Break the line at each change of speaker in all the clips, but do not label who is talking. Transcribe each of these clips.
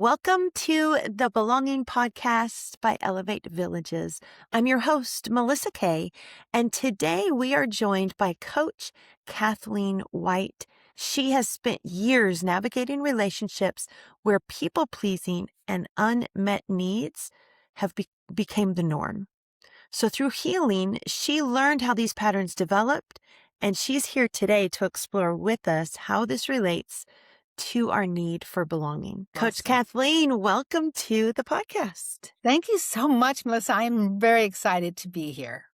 Welcome to the Belonging Podcast by Elevate Villages. I'm your host, Melissa Kaye, and today we are joined by Coach Kathleen White. She has spent years navigating relationships where people-pleasing and unmet needs have became the norm. So through healing, she learned how these patterns developed, and she's here today to explore with us how this relates to our need for belonging. Coach
Awesome.
Kathleen, welcome to the podcast.
Thank you so much, Melissa. I'm very excited to be here.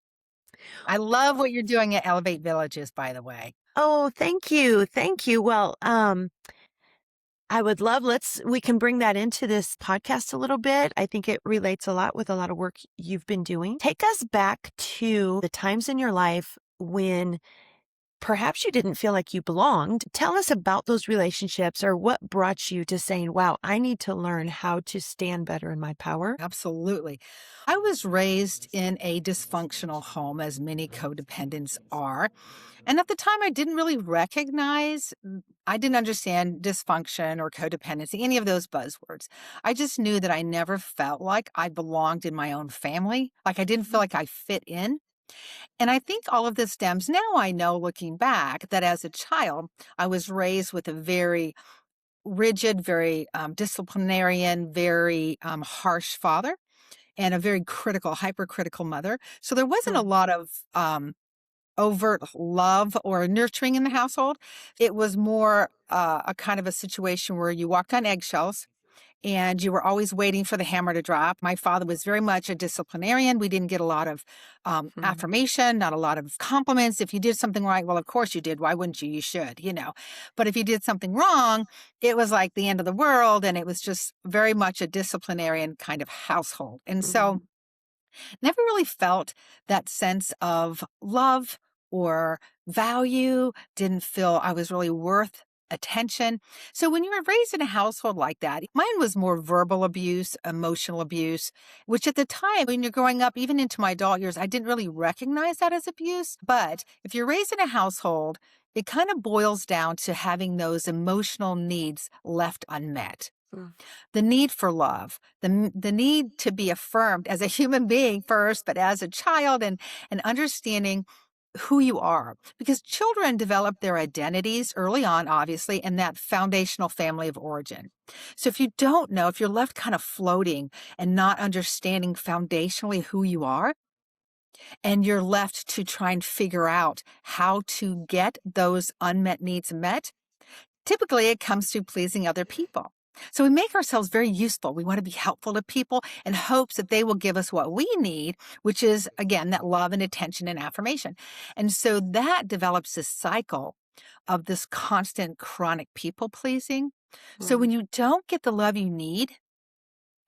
I love what you're doing at Elevate Villages, by the way.
Oh, thank you. Thank you. Well, I would love, we can bring that into this podcast a little bit. I think it relates a lot with a lot of work you've been doing. Take us back to the times in your life when perhaps you didn't feel like you belonged. Tell us about those relationships or what brought you to saying, wow, I need to learn how to stand better in my power.
Absolutely. I was raised in a dysfunctional home, as many codependents are. And at the time, I didn't really I didn't understand dysfunction or codependency, any of those buzzwords. I just knew that I never felt like I belonged in my own family. Like I didn't feel like I fit in. And I think all of this stems, now I know looking back, that as a child, I was raised with a very rigid, very disciplinarian, very harsh father and a very critical, hypercritical mother. So there wasn't a lot of overt love or nurturing in the household. It was more a kind of a situation where you walked on eggshells and you were always waiting for the hammer to drop. My father was very much a disciplinarian. We didn't get a lot of affirmation, not a lot of compliments. If you did something right, well, of course you did. Why wouldn't you? You should, you know. But if you did something wrong, it was like the end of the world. And it was just very much a disciplinarian kind of household. And so never really felt that sense of love or value, didn't feel I was really worth attention. So when you were raised in a household like that, mine was more verbal abuse, emotional abuse, which at the time when you're growing up, even into my adult years, I didn't really recognize that as abuse. But if you're raised in a household, it kind of boils down to having those emotional needs left unmet. The need for love, the need to be affirmed as a human being first, but as a child, and understanding who you are. Because children develop their identities early on, obviously, in that foundational family of origin. So if you don't know, if you're left kind of floating and not understanding foundationally who you are, and you're left to try and figure out how to get those unmet needs met, typically it comes through pleasing other people. So we make ourselves very useful. We want to be helpful to people in hopes that they will give us what we need, which is, again, that love and attention and affirmation. And so that develops this cycle of this constant chronic people pleasing. So when you don't get the love you need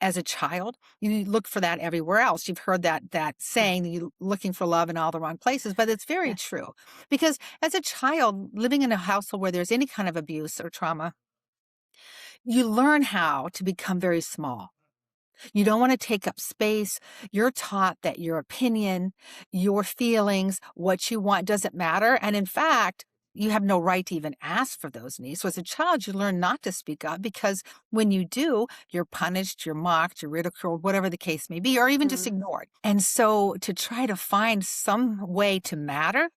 as a child, you look for that everywhere else. You've heard that saying, you're looking for love in all the wrong places, but it's very true. Because as a child, living in a household where there's any kind of abuse or trauma, you learn how to become very small. You don't want to take up space. You're taught that your opinion, your feelings, what you want doesn't matter. And in fact, you have no right to even ask for those needs. So as a child, you learn not to speak up because when you do, you're punished, you're mocked, you're ridiculed, whatever the case may be, or even just ignored. And so to try to find some way to matter,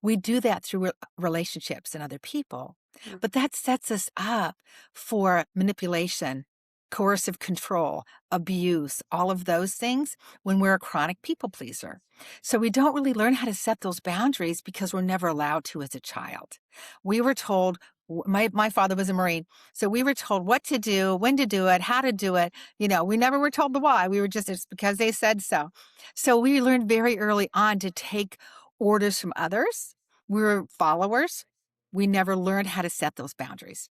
we do that through relationships and other people. But that sets us up for manipulation, coercive control, abuse, all of those things when we're a chronic people pleaser. So we don't really learn how to set those boundaries because we're never allowed to as a child. We were told, my father was a Marine, so we were told what to do, when to do it, how to do it. You know, we never were told the why. We were just, it's because they said so. So we learned very early on to take orders from others. We were followers. We never learned how to set those boundaries.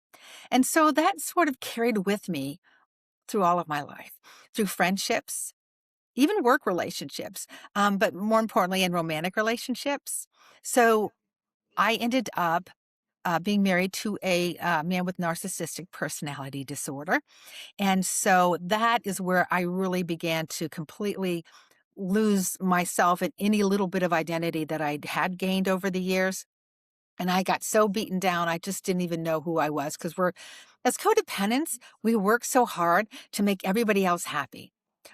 And so that sort of carried with me through all of my life, through friendships, even work relationships, but more importantly, in romantic relationships. So I ended up being married to a man with narcissistic personality disorder. And so that is where I really began to completely lose myself and any little bit of identity that I had gained over the years. And I got so beaten down, I just didn't even know who I was because we're As codependents, we work so hard to make everybody else happy.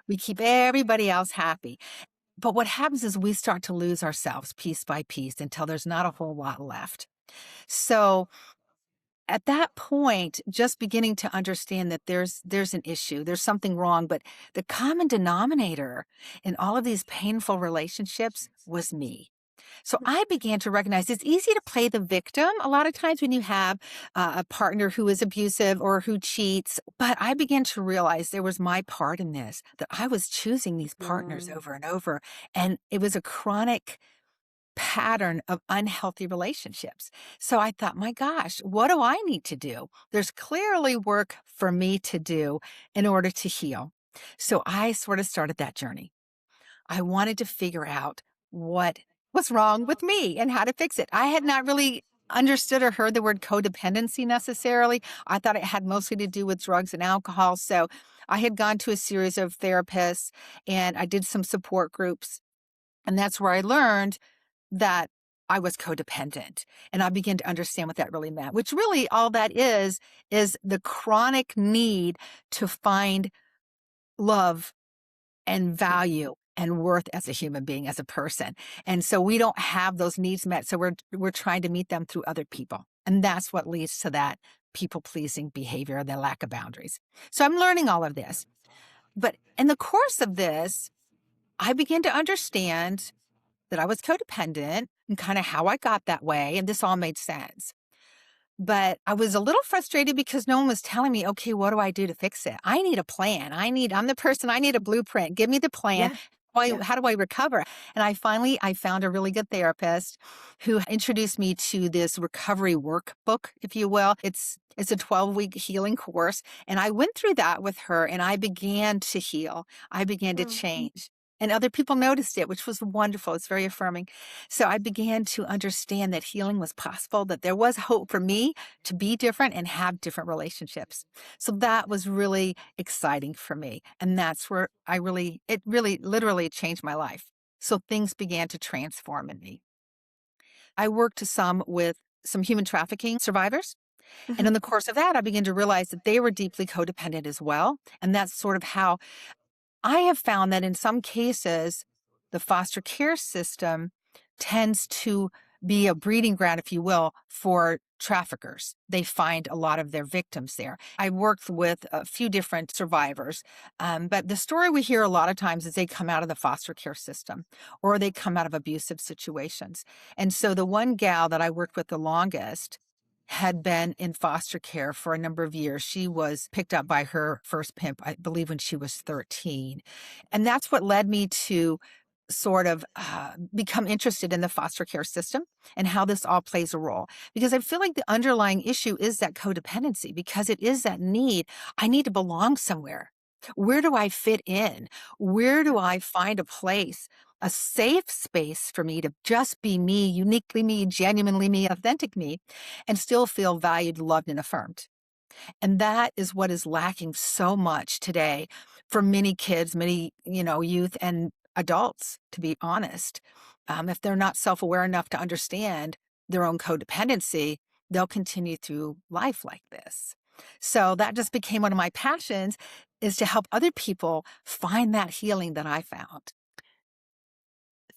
We keep everybody else happy. But what happens is we start to lose ourselves piece by piece until there's not a whole lot left. So at that point, just beginning to understand that there's an issue, there's something wrong, but the common denominator in all of these painful relationships was me. So I began to recognize it's easy to play the victim a lot of times when you have a partner who is abusive or who cheats. But I began to realize there was my part in this, that I was choosing these partners
Mm.
over and over. And it was a chronic pattern of unhealthy relationships. So I thought, my gosh, what do I need to do? There's clearly work for me to do in order to heal. So I sort of started that journey. I wanted to figure out what was wrong with me and how to fix it. I had not really understood or heard the word codependency necessarily. I thought it had mostly to do with drugs and alcohol. So I had gone to a series of therapists and I did some support groups. And that's where I learned that I was codependent. And I began to understand what that really meant, which really all that is the chronic need to find love and value and worth as a human being, as a person. And so we don't have those needs met. So we're trying to meet them through other people. And that's what leads to that people-pleasing behavior and the lack of boundaries. So I'm learning all of this. But in the course of this, I began to understand that I was codependent and kind of how I got that way. And this all made sense. But I was a little frustrated because no one was telling me, okay, what do I do to fix it? I need a plan. I'm the person, I need a blueprint. Give me the plan.
Yeah. Yeah.
How do I recover? And I found a really good therapist who introduced me to this recovery workbook, if you will. It's a 12-week healing course. And I went through that with her and I began to heal. I began to
Mm.
change. And other people noticed it, which was wonderful. It's very affirming. So I began to understand that healing was possible, that there was hope for me to be different and have different relationships. So that was really exciting for me. And that's where it really literally changed my life. So things began to transform in me. I worked with some human trafficking survivors. And in
Mhm.
the course of that, I began to realize that they were deeply codependent as well. And that's sort of how I have found that in some cases, the foster care system tends to be a breeding ground, if you will, for traffickers. They find a lot of their victims there. I worked with a few different survivors, but the story we hear a lot of times is they come out of the foster care system or they come out of abusive situations. And so the one gal that I worked with the longest had been in foster care for a number of years. She was picked up by her first pimp, I believe, when she was 13. And that's what led me to sort of become interested in the foster care system and how this all plays a role. Because I feel like the underlying issue is that codependency, because it is that need. I need to belong somewhere. Where do I fit in? Where do I find a place, a safe space for me to just be me, uniquely me, genuinely me, authentic me, and still feel valued, loved, and affirmed? And that is what is lacking so much today for many kids, many, youth and adults, to be honest. If they're not self-aware enough to understand their own codependency, they'll continue through life like this. So that just became one of my passions, is to help other people find that healing that I found.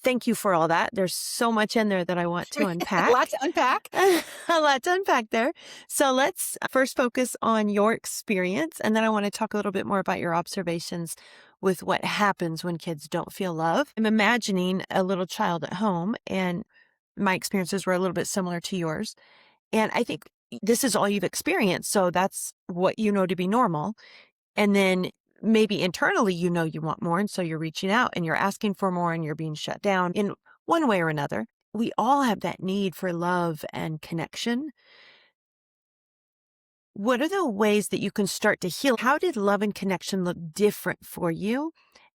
Thank you for all that. There's so much in there that I want to
A lot
unpack.
to unpack.
A lot to unpack there. So let's first focus on your experience, and then I want to talk a little bit more about your observations with what happens when kids don't feel love. I'm imagining a little child at home, and my experiences were a little bit similar to yours. And I think this is all you've experienced. So that's what you know to be normal. And then maybe internally, you want more. And so you're reaching out and you're asking for more and you're being shut down in one way or another. We all have that need for love and connection. What are the ways that you can start to heal? How did love and connection look different for you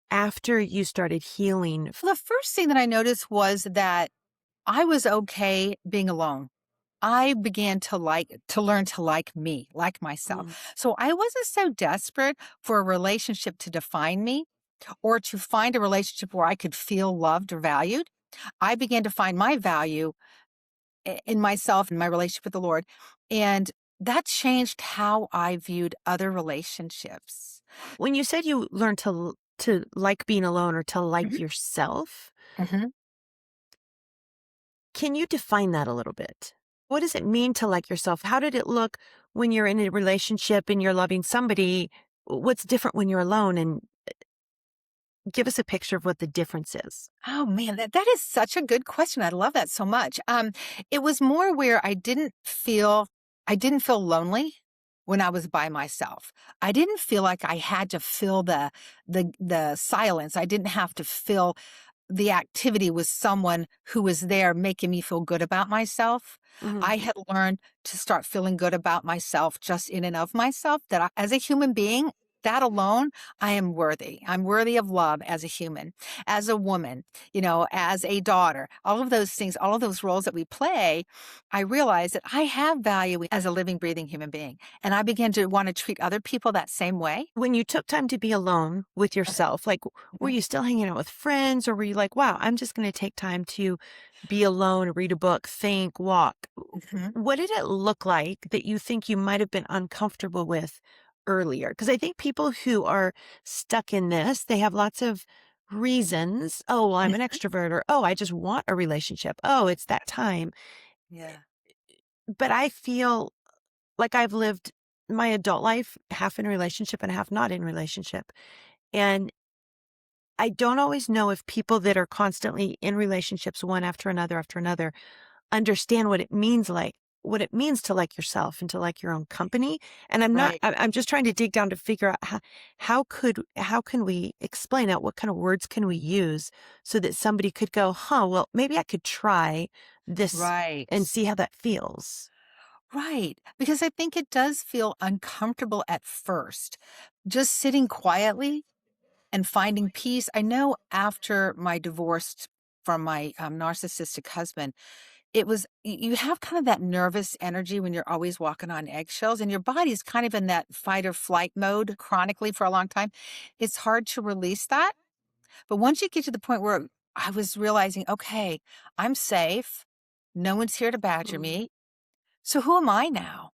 after you started healing?
Well, the first thing that I noticed was that I was okay being alone. I began to learn to like me, like myself.
Mm.
So I wasn't so desperate for a relationship to define me or to find a relationship where I could feel loved or valued. I began to find my value in myself and my relationship with the Lord. And that changed how I viewed other relationships.
When you said you learned to like being alone or to like
Mhm,
yourself,
mhm.
can you define that a little bit? What does it mean to like yourself? How did it look when you're in a relationship and you're loving somebody? What's different when you're alone? And give us a picture of what the difference is.
Oh man, that is such a good question. I love that so much. It was more where I didn't feel lonely when I was by myself. I didn't feel like I had to fill the silence. I didn't have to fill the activity with someone who was there making me feel good about myself.
Hmm.
I had learned to start feeling good about myself just in and of myself, that as a human being, that alone, I am worthy. I'm worthy of love as a human, as a woman, as a daughter, all of those things, all of those roles that we play. I realized that I have value as a living, breathing human being. And I began to want to treat other people that same way.
When you took time to be alone with yourself, like, were
Mhm.
you still hanging out with friends or were you like, wow, I'm just going to take time to be alone, read a book, think, walk?
Mhm.
What did it look like that you think you might have been uncomfortable with earlier? Because I think people who are stuck in this, they have lots of reasons. Oh, well, I'm an
Mhm.
extrovert, or oh, I just want a relationship. Oh, it's that time.
Yeah.
But I feel like I've lived my adult life half in a relationship and half not in relationship. And I don't always know if people that are constantly in relationships one after another understand what it means to like yourself and to like your own company. And
Right.
I'm just trying to dig down to figure out how can we explain that? What kind of words can we use so that somebody could go, huh, well, maybe I could try this and
Right.
see how that feels.
Right. Because I think it does feel uncomfortable at first. Just sitting quietly and finding peace. I know after my divorce from my narcissistic husband, you have kind of that nervous energy when you're always walking on eggshells and your body's kind of in that fight or flight mode chronically for a long time. It's hard to release that. But once you get to the point where I was realizing, okay, I'm safe. No one's here to badger
Mm.
me. So who am I now?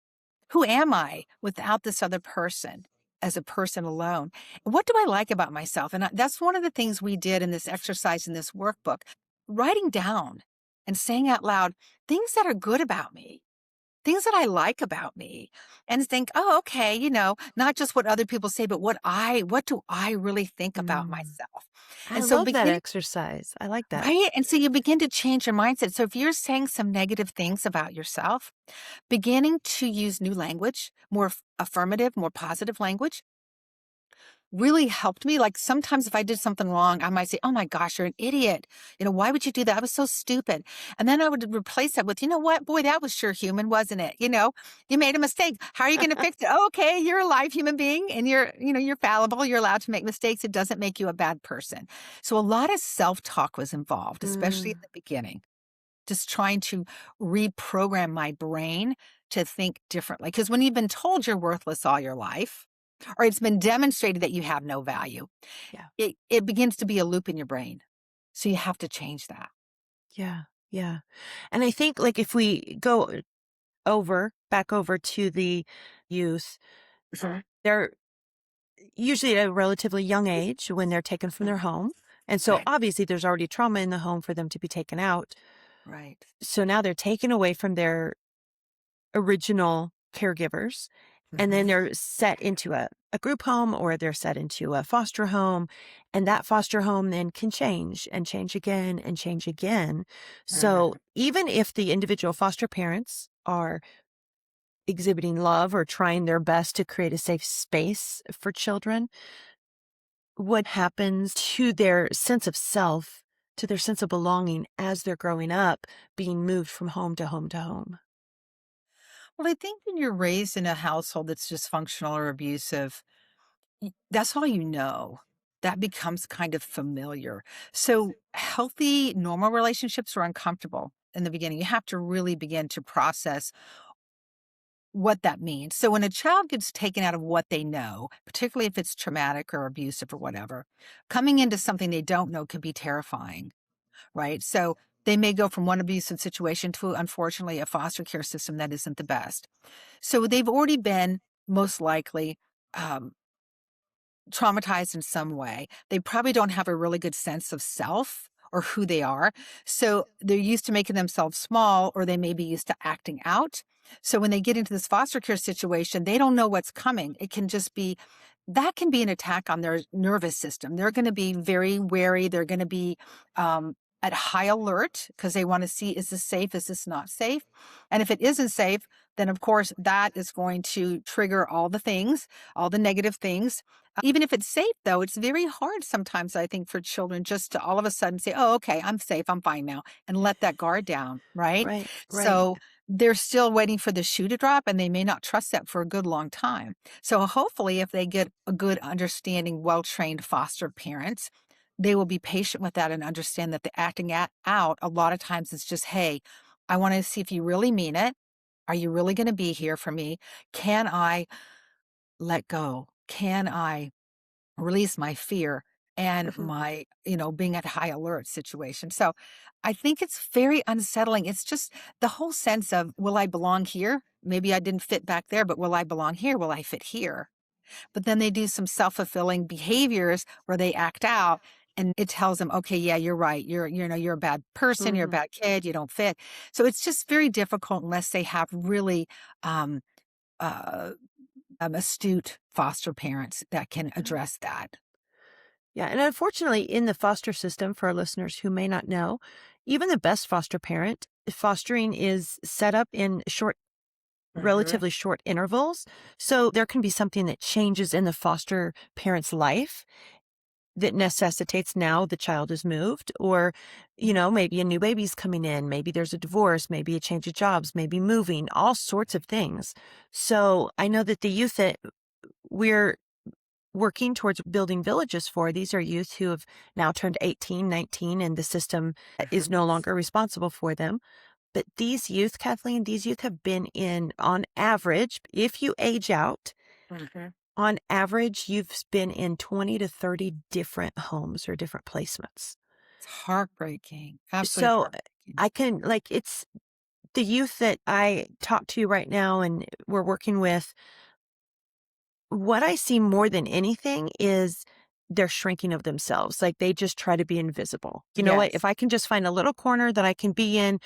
Who am I without this other person as a person alone? What do I like about myself? And that's one of the things we did in this exercise in this workbook, writing down and saying out loud things that are good about me, things that I like about me, and think, oh, okay, not just what other people say, but what do I really think about
Mm.
myself?
I
And so
love that
begin
exercise. I like that.
right. And so you begin to change your mindset. So if you're saying some negative things about yourself, beginning to use new language, more affirmative, more positive language, really helped me. Like sometimes if I did something wrong, I might say, "Oh my gosh, you're an idiot. Why would you do that? That was so stupid." And then I would replace that with, "You know what? Boy, that was sure human, wasn't it? You made a mistake. How are you going to fix it? Oh, okay, you're a live human being and you're fallible. You're allowed to make mistakes. It doesn't make you a bad person." So a lot of self-talk was involved, especially in
Mm.
the beginning. Just trying to reprogram my brain to think differently. Because when you've been told you're worthless all your life, or it's been demonstrated that you have no value,
Yeah.
it begins to be a loop in your brain. So you have to change that.
Yeah. Yeah. And I think like if we go back over to the youth,
Mhm.
they're usually at a relatively young age when they're taken from their home. And so
Right.
obviously there's already trauma in the home for them to be taken out.
Right.
So now they're taken away from their original caregivers and then
Hmm.
they're set into a group home or they're set into a foster home. And that foster home then can change and change again and change again. So even if the individual foster parents are exhibiting love or trying their best to create a safe space for children, what happens to their sense of self, to their sense of belonging as they're growing up, being moved from home to home to home?
Well, I think when you're raised in a household that's dysfunctional or abusive, that's all you know. That becomes kind of familiar. So, healthy, normal relationships are uncomfortable in the beginning. You have to really begin to process what that means. So, when a child gets taken out of what they know, particularly if it's traumatic or abusive or whatever, coming into something they don't know can be terrifying, right? So, they may go from one abusive situation to, unfortunately, a foster care system that isn't the best. So they've already been most likely um, traumatized in some way. They probably don't have a really good sense of self or who they are. So they're used to making themselves small, or they may be used to acting out. So when they get into this foster care situation, they don't know what's coming. It can just be that can be an attack on their nervous system. They're going to be very wary. They're going to be at high alert because they want to see, is this safe? Is this not safe? And if it isn't safe, then of course that is going to trigger all the things, all the negative things. Even if it's safe, though, it's very hard sometimes, I think, for children just to all of a sudden say, oh, okay, I'm safe, I'm fine now, and let that guard down, right?
Right, right.
So they're still waiting for the shoe to drop, and they may not trust that for a good long time. So hopefully, if they get a good, understanding, well-trained foster parents, they will be patient with that and understand that the acting out a lot of times is just, hey, I want to see if you really mean it. Are you really going to be here for me? Can I let go? Can I release my fear and
Mhm,
my, being at high alert situation? So I think it's very unsettling. It's just the whole sense of, will I belong here? Maybe I didn't fit back there, but will I belong here? Will I fit here? But then they do some self-fulfilling behaviors where they act out and it tells them, okay, yeah, you're right. You're a bad person. You're a
mhm.
bad kid. You don't fit. So it's just very difficult unless they have really, um, uh, astute foster parents that can
Yeah.
address that.
Yeah, and unfortunately, in the foster system, for our listeners who may not know, even the best foster parent, fostering is set up in
Mhm.
relatively short intervals. So there can be something that changes in the foster parent's life that necessitates now the child is moved, or, maybe a new baby's coming in, maybe there's a divorce, maybe a change of jobs, maybe moving, all sorts of things. So I know that the youth that we're working towards building villages for, these are youth who have now turned 18, 19, and the system is
Mhm.
no longer responsible for them. But these youth, Kathleen, these youth have been in, on average, if you age out,
Mhm.
on average, you've been in 20 to 30 different homes or different placements.
It's heartbreaking, absolutely
So
heartbreaking.
I can, like, it's the youth that I talk to right now and we're working with. What I see more than anything is their shrinking of themselves. Like, they just try to be invisible. You know what?
Yes.
If I can just find a little corner that I can be in,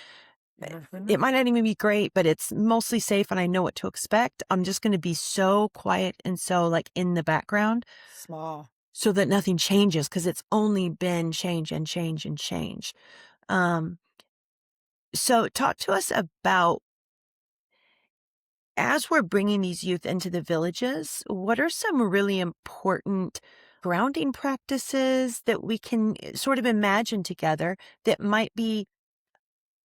Mhm.
it might not even be great, but it's mostly safe and I know what to expect. I'm just going to be so quiet and so, like, in the background
Small.
so that nothing changes, because it's only been change and change and change. Um, so talk to us about, as we're bringing these youth into the villages, what are some really important grounding practices that we can sort of imagine together that might be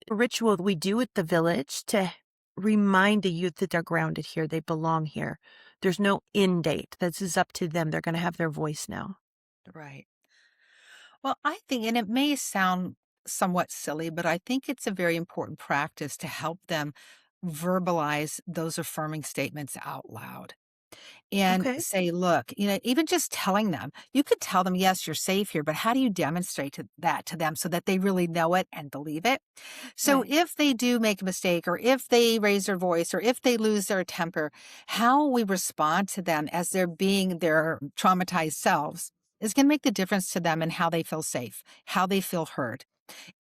a ritual that we do at the village to remind the youth that they're grounded here, they belong here. There's no end date. This is up to them. They're going to have their voice now.
Right. Well, I think, and it may sound somewhat silly, but I think it's a very important practice to help them verbalize those affirming statements out loud and
Okay.
say, look, even just telling them, you could tell them, yes, you're safe here, but how do you demonstrate that to them so that they really know it and believe it? So
Right.
if they do make a mistake, or if they raise their voice, or if they lose their temper, how we respond to them as they're being their traumatized selves is going to make the difference to them and how they feel safe, how they feel heard.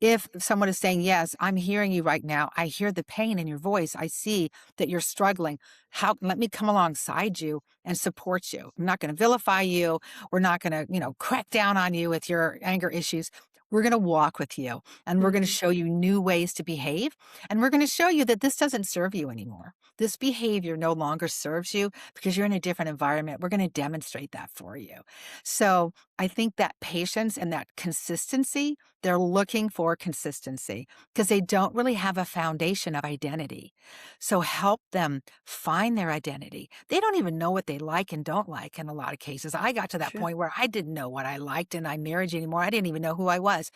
If someone is saying, "Yes, I'm hearing you right now. I hear the pain in your voice. I see that you're struggling. How let me come alongside you and support you. I'm not going to vilify you. We're not going to, crack down on you with your anger issues. We're going to walk with you and we're going to
Hmm.
show you new ways to behave. And we're going to show you that this doesn't serve you anymore. This behavior no longer serves you because you're in a different environment. We're going to demonstrate that for you." So I think that patience and that consistency, they're looking for consistency because they don't really have a foundation of identity. So help them find their identity. They don't even know what they like and don't like in a lot of cases. I got to that
Sure.
point where I didn't know what I liked in my marriage anymore. I didn't even know who I was.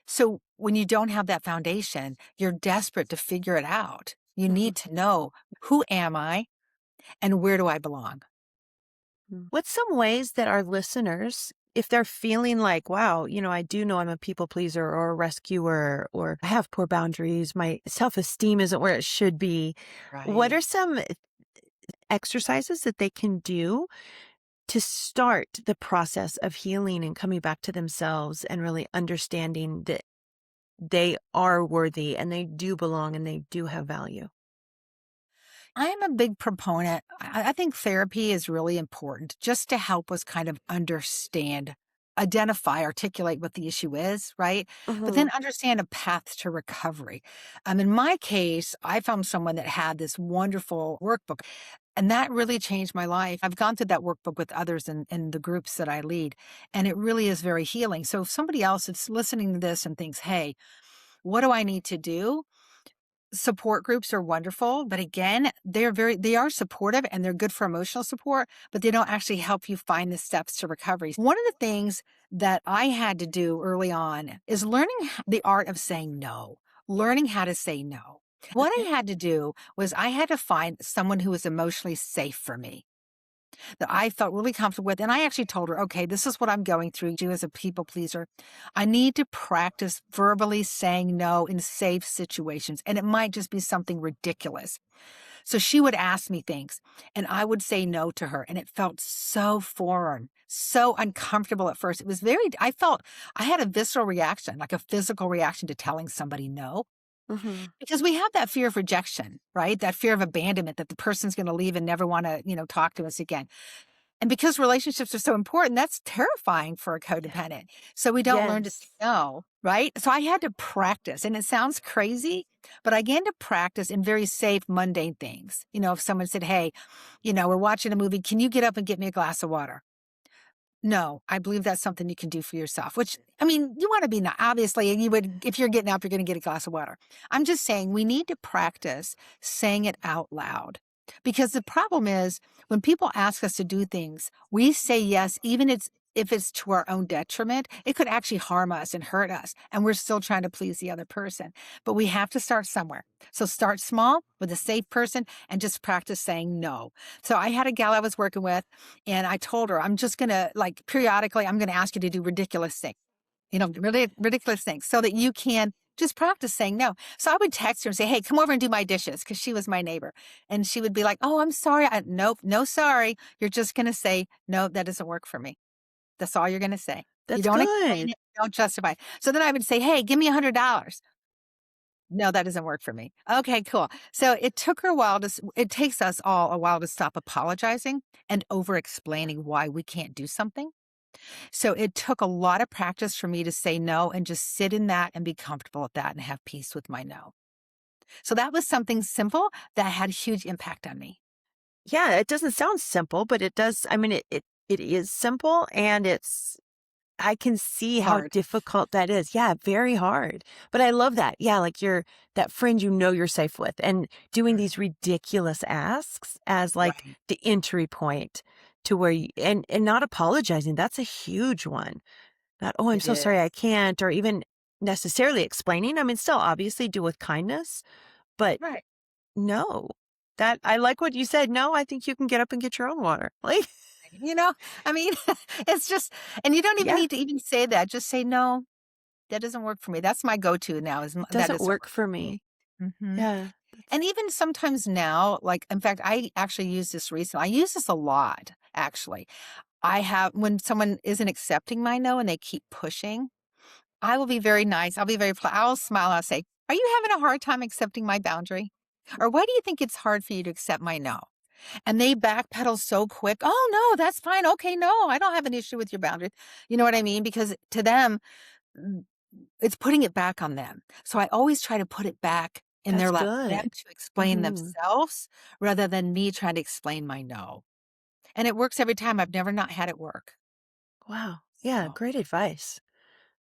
So when you don't have that foundation, you're desperate to figure it out. You
Hmm.
need to know, who am I and where do I belong?
What's some ways that our listeners if they're feeling like, wow, I do know I'm a people pleaser or a rescuer, or I have poor boundaries, my self esteem isn't where it should be, what
Right.
are some exercises that they can do to start the process of healing and coming back to themselves and really understanding that they are worthy and they do belong and they do have value?
I'm a big proponent. I think therapy is really important just to help us kind of understand, identify, articulate what the issue is, right? But then
Hmm.
understand a path to recovery. In my case, I found someone that had this wonderful workbook, and that really changed my life. I've gone through that workbook with others in the groups that I lead, and it really is very healing. So if somebody else is listening to this and thinks, hey, what do I need to do? Support groups are wonderful, but again, they are supportive and they're good for emotional support, but they don't actually help you find the steps to recovery. One of the things that I had to do early on is learning the art of saying no, learning how to say no. What I
Okay.
had to do was I had to find someone who was emotionally safe for me, that I felt really comfortable with. And I actually told her, okay, this is what I'm going through you as a people pleaser. I need to practice verbally saying no in safe situations. And it might just be something ridiculous. So she would ask me things and I would say no to her. And it felt so foreign, so uncomfortable at first. It was I felt I had a visceral reaction, like a physical reaction to telling somebody no.
Hmm.
Because we have that fear of rejection, right? That fear of abandonment, that the person's going to leave and never want to, talk to us again. And because relationships are so important, that's terrifying for a
Yeah.
codependent. So we don't learn to say
Yes.
no, right? So I had to practice, and it sounds crazy, but I began to practice in very safe, mundane things. If someone said, hey, we're watching a movie, can you get up and get me a glass of water? No, I believe that's something you can do for yourself, which, I mean, you want to be not, obviously, you would, if you're getting up, you're going to get a glass of water. I'm just saying we need to practice saying it out loud because the problem is when people ask us to do things, we say yes, even if it's to our own detriment, it could actually harm us and hurt us. And we're still trying to please the other person. But we have to start somewhere. So start small with a safe person and just practice saying no. So I had a gal I was working with and I told her, I'm just going to like periodically, I'm going to ask you to do ridiculous things, really ridiculous things so that you can just practice saying no. So I would text her and say, hey, come over and do my dishes because she was my neighbor. And she would be like, oh, I'm sorry. Nope, no, sorry. You're just going to say, no, that doesn't work for me. That's all you're going to say. You
That's
don't explain
good.
it. You don't justify it. So then I would say, hey, give me $100. No, that doesn't work for me. Okay, cool. So it took her a while it takes us all a while to stop apologizing and over explaining why we can't do something. So it took a lot of practice for me to say no and just sit in that and be comfortable with that and have peace with my no. So that was something simple that had huge impact on me.
Yeah, it doesn't sound simple, but it does. I mean, it is simple, and I can see how
Hard.
difficult that is. Yeah, very hard. But I love that. Yeah, like you're that friend you're safe with, and doing
Mm,
these ridiculous asks as like
right.
the entry point to where you and not apologizing. That's a huge one. Not, oh, I'm
It
so sorry I
is.
can't, or even necessarily explaining. I mean, still obviously do with kindness, but
Right.
no. That I like what you said. No, I think you can get up and get your own water. Like,
You know, I mean, it's just, and you don't even
yeah,
need to even say that. Just say, no, that doesn't work for me. That's my go to now is that
doesn't
doesn't
work
work
for
for me.
me.
Hmm.
Yeah. That's
And even sometimes now, like, in fact, I actually use this recently. I use this a lot, actually. I have, when someone isn't accepting my no and they keep pushing, I will be very nice. I'll be I'll smile. I'll say, are you having a hard time accepting my boundary? Or why do you think it's hard for you to accept my no? And they backpedal so quick. Oh, no, that's fine. Okay, no, I don't have an issue with your boundaries. You know what I mean? Because to them, mm, it's putting it back on them. So I always try to put it back in their
that's
lap for them
good.
to explain
Mhm.
themselves rather than me trying to explain my no. And it works every time. I've never not had it work.
Wow. Yeah,
So,
great advice.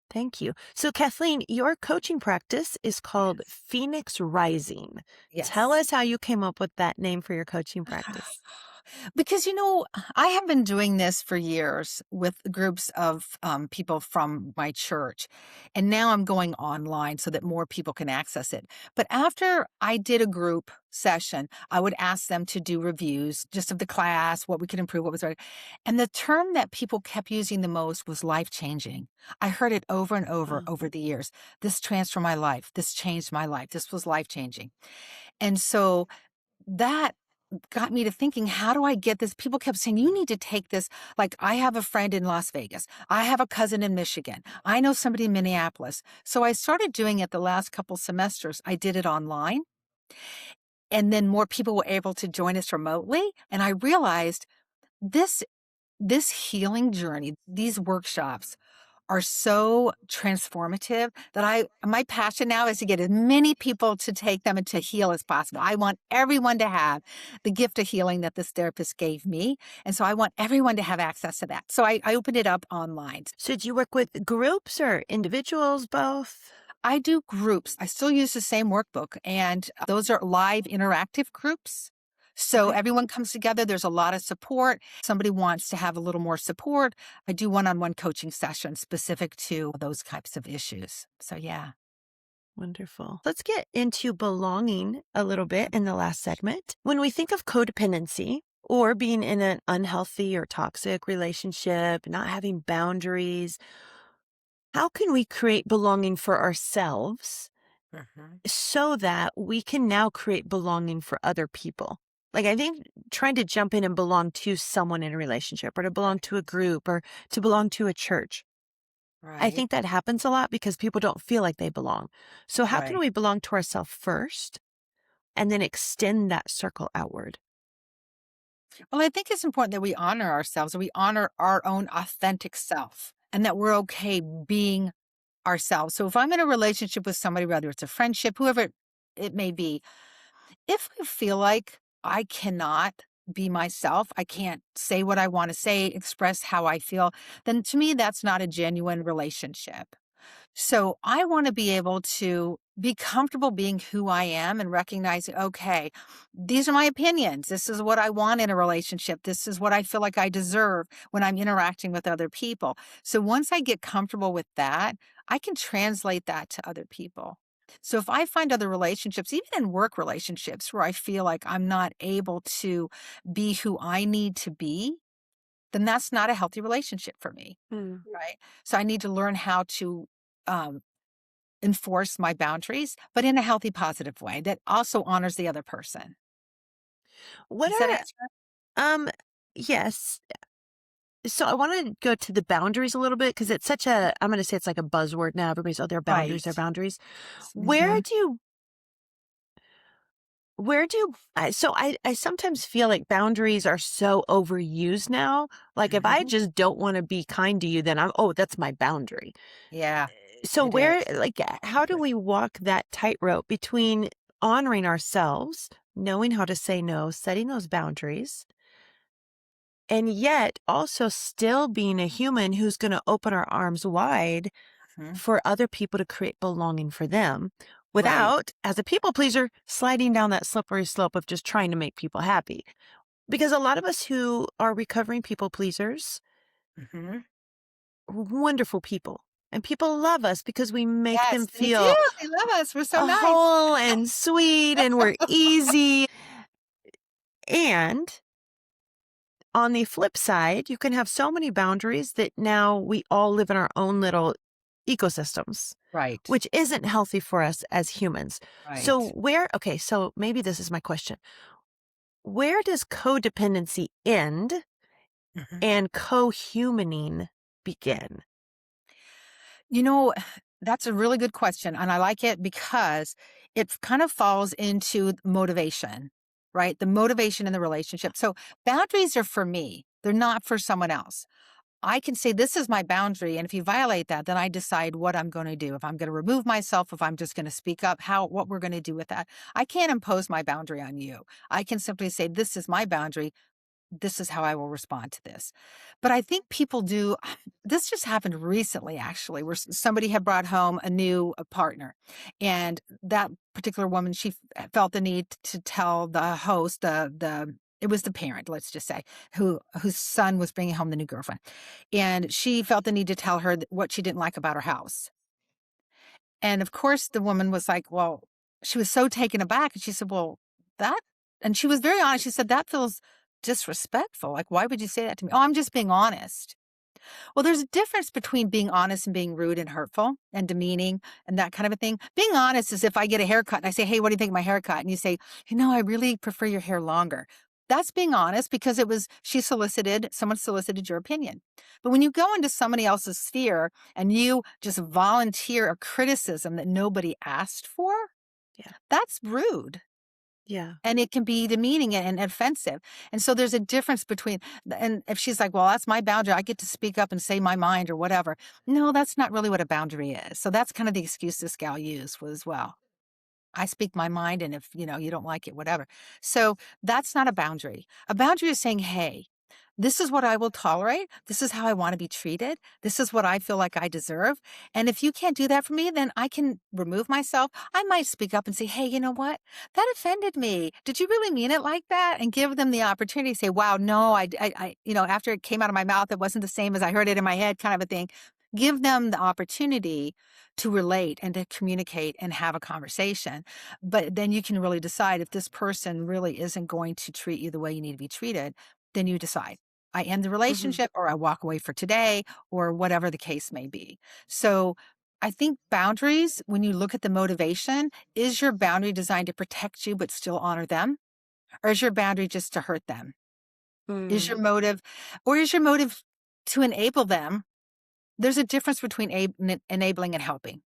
Thank you. So, Kathleen, your coaching practice is called
yes.
Phoenix Rising. Tell
Yes.
us how you came up with that name for your coaching practice.
Because, I have been doing this for years with groups of people from my church. And now I'm going online so that more people can access it. But after I did a group session, I would ask them to do reviews just of the class, what we could improve, what was right. And the term that people kept using the most was life changing. I heard it over and
Oh,
over the years. This transformed my life. This changed my life. This was life changing. And so that got me to thinking, how do I get this? People kept saying, you need to take this. Like, I have a friend in Las Vegas. I have a cousin in Michigan. I know somebody in Minneapolis. So I started doing it the last couple semesters. I did it online. And then more people were able to join us remotely. And I realized this this healing journey, these workshops are so transformative that my passion now is to get as many people to take them and to heal as possible. I want everyone to have the gift of healing that this therapist gave me. And so I want everyone to have access to that. So I opened it up online.
so do you work with groups or individuals, both?
I do groups. I still use the same workbook, and those are live interactive groups. So
Okay.
everyone comes together. There's a lot of support. Somebody wants to have a little more support. I do one-on-one coaching sessions specific to those types of issues. So yeah.
Wonderful. Let's get into belonging a little bit in the last segment. When we think of codependency or being in an unhealthy or toxic relationship, not having boundaries, how can we create belonging for ourselves
Mhm.
so that we can now create belonging for other people? Like, I think trying to jump in and belong to someone in a relationship or to belong
Right.
to a group or to belong to a church. I
Right.
think that happens a lot because people don't feel like they belong. So how can
Right.
we belong to ourselves first and then extend that circle outward?
Well, I think it's important that we honor ourselves and we honor our own authentic self and that we're okay being ourselves. So if I'm in a relationship with somebody, whether it's a friendship, whoever it may be, if I feel like I cannot be myself, I can't say what I want to say, express how I feel, then to me, that's not a genuine relationship. So I want to be able to be comfortable being who I am and recognizing, okay, these are my opinions. This is what I want in a relationship. This is what I feel like I deserve when I'm interacting with other people. So once I get comfortable with that, I can translate that to other people. So if I find other relationships, even in work relationships, where I feel like I'm not able to be who I need to be, then that's not a healthy relationship for me.
Hmm.
Right. So I need to learn how to um, enforce my boundaries, but in a healthy, positive way that also honors the other person.
What
Does that
are,
answer?
um, yes. So I want to go to the boundaries a little bit because it's such a, I'm going to say it's like a buzzword now. Everybody's, oh, their boundaries, their
Right.
boundaries. Where
Mhm,
do you, I sometimes feel like boundaries are so overused now. Like if I
mhm.
just don't want to be kind to you, then oh, that's my boundary.
Yeah,
So
it is.
how do we walk that tightrope between honoring ourselves, knowing how to say no, setting those boundaries, and yet also still being a human who's going to open our arms wide
Mhm.
for other people to create belonging for them
Right.
without, as a people pleaser, sliding down that slippery slope of just trying to make people happy? Because a lot of us who are recovering people pleasers,
Mhm.
wonderful people, and people love us because we make them
Yes, they do.
feel
They love us. We're so nice.
whole and sweet and we're easy. And on the flip side, you can have so many boundaries that now we all live in our own little ecosystems,
Right.
which isn't healthy for us as humans. So,
Right.
okay, so maybe this is my question. Where does codependency end
Mhm.
and co-humaning begin?
You know, that's a really good question. And I like it because it kind of falls into motivation, right? The motivation in the relationship. So boundaries are for me, they're not for someone else. I can say, this is my boundary. And if you violate that, then I decide what I'm going to do. If I'm going to remove myself, if I'm just going to speak up, what we're going to do with that. I can't impose my boundary on you. I can simply say, this is my boundary. This is how I will respond to this. But I think people do. This just happened recently, actually, where somebody had brought home a new partner. And that particular woman, she felt the need to tell the host, the It was the parent, let's just say, whose son was bringing home the new girlfriend. And she felt the need to tell her what she didn't like about her house. And of course, the woman was like, well, she was so taken aback. And she said, well, that, and she was very honest. She said, that feels disrespectful. Like, why would you say that to me? Oh, I'm just being honest. Well, there's a difference between being honest and being rude and hurtful and demeaning and that kind of a thing. Being honest is if I get a haircut and I say, hey, what do you think of my haircut? And you say, I really prefer your hair longer. That's being honest because someone solicited your opinion. But when you go into somebody else's sphere and you just volunteer a criticism that nobody asked for,
Yeah.
that's rude.
Yeah.
And it can be demeaning and offensive. And so there's a difference between, and if she's like, well, that's my boundary, I get to speak up and say my mind or whatever. No, that's not really what a boundary is. So that's kind of the excuse this gal used was, well, I speak my mind. And if, you don't like it, whatever. So that's not a boundary. A boundary is saying, hey, this is what I will tolerate. This is how I want to be treated. This is what I feel like I deserve. And if you can't do that for me, then I can remove myself. I might speak up and say, hey, you know what? That offended me. Did you really mean it like that? And give them the opportunity to say, wow, no, after it came out of my mouth, it wasn't the same as I heard it in my head, kind of a thing. Give them the opportunity to relate and to communicate and have a conversation. But then you can really decide if this person really isn't going to treat you the way you need to be treated, then you decide. I end the
Mm-hmm.
relationship or I walk away for today or whatever the case may be. So I think boundaries, when you look at the motivation, is your boundary designed to protect you but still honor them? Or is your boundary just to hurt them? Is
Mm.
your motive, or is your motive to enable them? There's a difference between enabling and helping,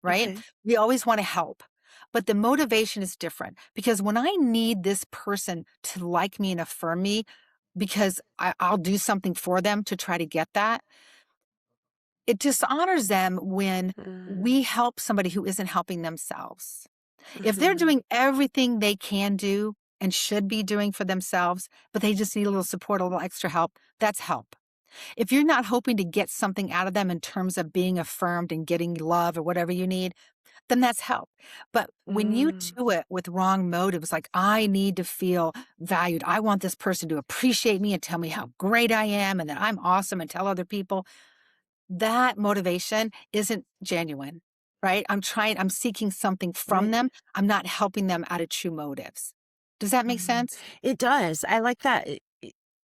right?
Okay.
We always want to help, but the motivation is different because when I need this person to like me and affirm me because I'll do something for them to try to get that, it dishonors them when
Mm.
we help somebody who isn't helping themselves. If they're
Mhm.
doing everything they can do and should be doing for themselves, but they just need a little support, a little extra help, that's help. If you're not hoping to get something out of them in terms of being affirmed and getting love or whatever you need, then that's help. But when you
Mm.
do it with wrong motives, like I need to feel valued, I want this person to appreciate me and tell me how great I am and that I'm awesome and tell other people, that motivation isn't genuine, right? I'm seeking something from
Right.
them. I'm not helping them out of true motives. Does that make
Mm.
sense?
It does. I like that.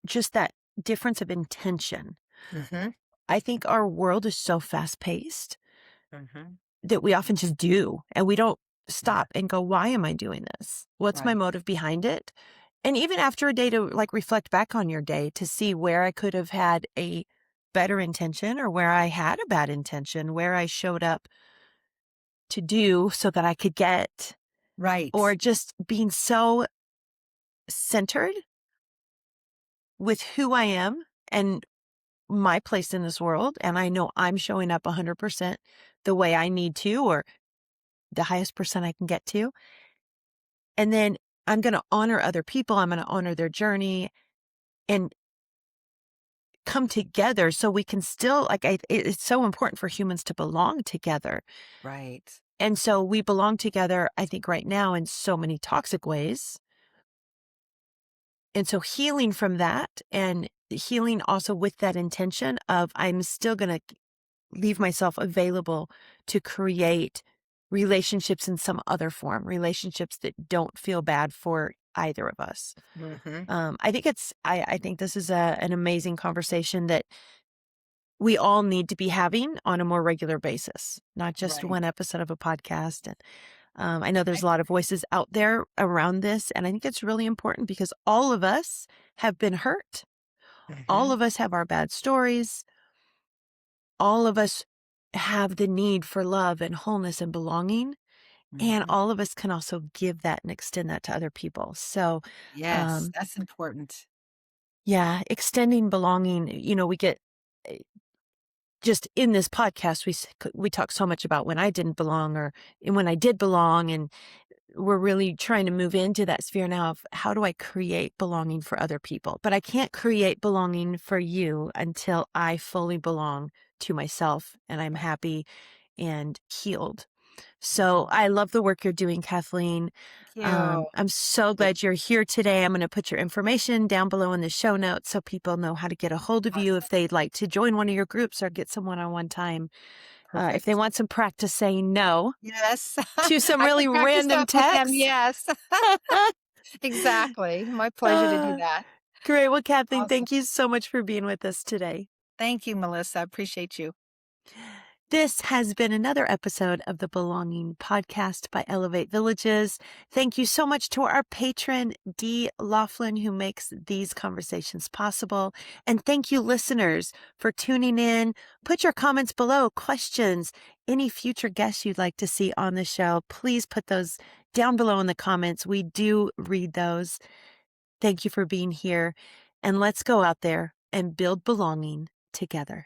Just that difference of intention.
Mm-hmm.
I think our world is so fast paced
Mm-hmm.
that we often just do and we don't stop and go, why am I doing this? What's my
Right.
motive behind it? And even after a day to like reflect back on your day to see where I could have had a better intention or where I had a bad intention, where I showed up to do so that I could get, or
Right.
just being so centered with who I am and my place in this world. And I know I'm showing up 100% the way I need to, or the highest percent I can get to. And then I'm going to honor other people. I'm going to honor their journey and come together so we can still, like, it's so important for humans to belong together.
Right.
And so we belong together, I think, right now in so many toxic ways. And so healing from that and healing also with that intention of I'm still going to leave myself available to create relationships in some other form, relationships that don't feel bad for either of us.
Mm-hmm.
I think this is an amazing conversation that we all need to be having on a more regular basis, not just
Right.
one episode of a podcast. And I know there's
Right.
a lot of voices out there around this, and I think it's really important because all of us have been hurt. All
Mm-hmm.
of us have our bad stories. All of us have the need for love and wholeness and belonging. And
Mm-hmm.
all of us can also give that and extend that to other people. So,
Yes,
um,
that's important.
yeah, extending belonging, we get eh, just in this podcast, we talk so much about when I didn't belong or when I did belong. And we're really trying to move into that sphere now of how do I create belonging for other people? But I can't create belonging for you until I fully belong to myself and I'm happy and healed. So I love the work you're doing, Kathleen.
Thank you.
I'm so glad you're here today. I'm going to put your information down below in the show notes so people know how to get a hold of you
Awesome.
if they'd like to join one of your groups or get some one-on-one time. If they
Perfect.
want some practice saying no
Yes.
to some
I can
really
practice
random
that with them.
texts.
Yes. Exactly. My pleasure to do
Ah,
that.
great. Well, Kathleen,
Awesome.
thank you so much for being with us today.
Thank you, Melissa. I appreciate you.
This has been another episode of the Belonging Podcast by Elevate Villages. Thank you so much to our patron, Dee Laughlin, who makes these conversations possible. And thank you, listeners, for tuning in. Put your comments below, questions, any future guests you'd like to see on the show. Please put those down below in the comments. We do read those. Thank you for being here. And let's go out there and build belonging together.